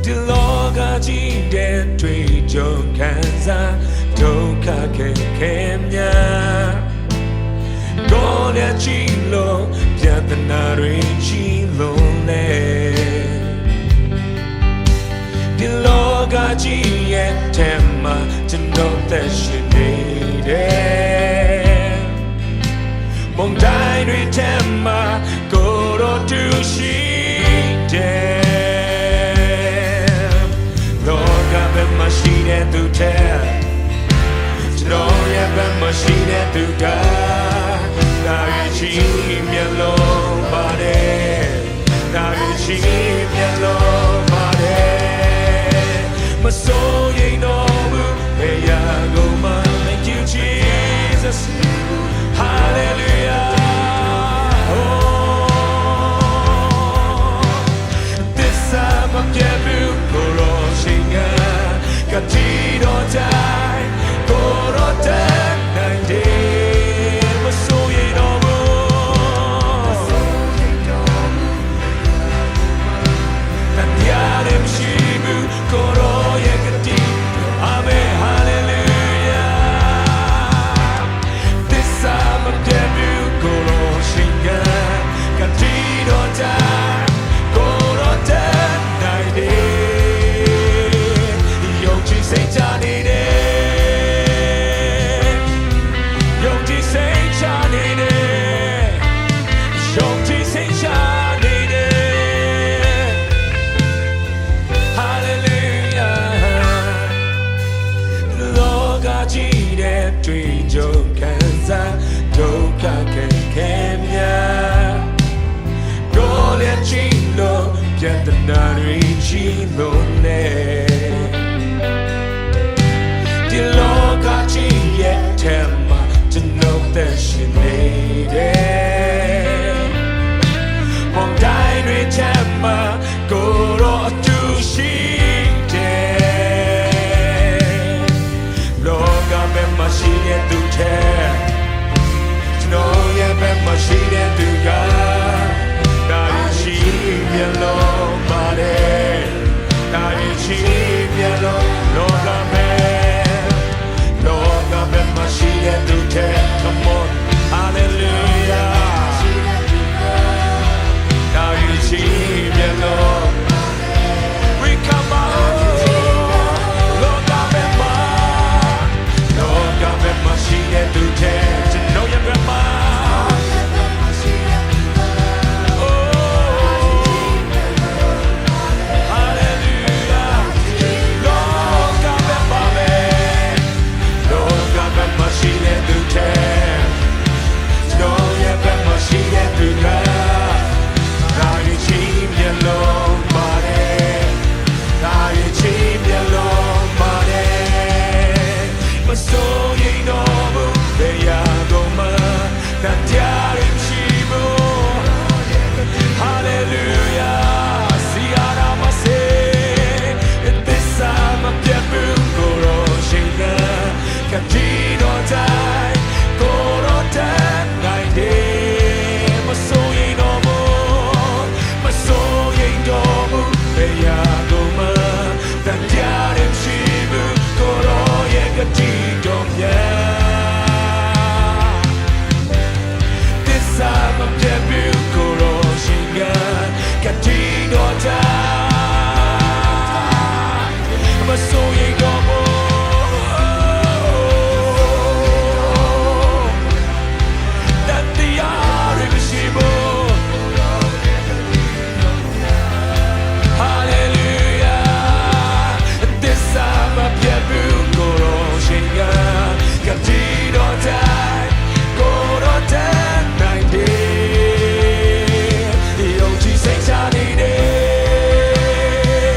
ဒီလောကကြီးတဲ့တွေ့ကြုံခံစားဒုက္ခခဲများကိုယ်နဲ့ချီလို့ပြဿနာတွေချီလို့လဲဒီလောကကြီးရဲ့ထဲမှာကျွန်တော်သက်ရှင်နေတယ်မုန်တိုင်းတွေထဲမှာကိုယ်တော်တူရှိတယ်လောကဘက်မှာရှိတဲ့သူတဲ့ကျွန်တော်ရဲ့ဘက်မှာရှိတဲ့သူကနာရီချီမျက်လုံးပါတယ်နာရီချီမျက်လုံးပါတယ်မစိုးရိမ်တော့ဘူးဘယ်ရာကိုမှ Thank you Jesus Hallelujah Oh this time I'm getting for all she got to die for all that night my soul you know and yeah I'm she go Amen, hallelujah. This time of debut, go on, sing it. Continue time, go on, that night. Young Jesus, Johnny, young Jesus, Johnny, young Jesus, Johnny. Hallelujah. ကြီးတဲ့တွေ့ကြုံခံစားဒုက္ခခဲများကိုယ်လည်းချီလို့ပြဿနာတွေချီလို့လဲဒီလောကကြီးရဲ့ထဲမှာကျွန်တော်သက်ရှင်နေတယ်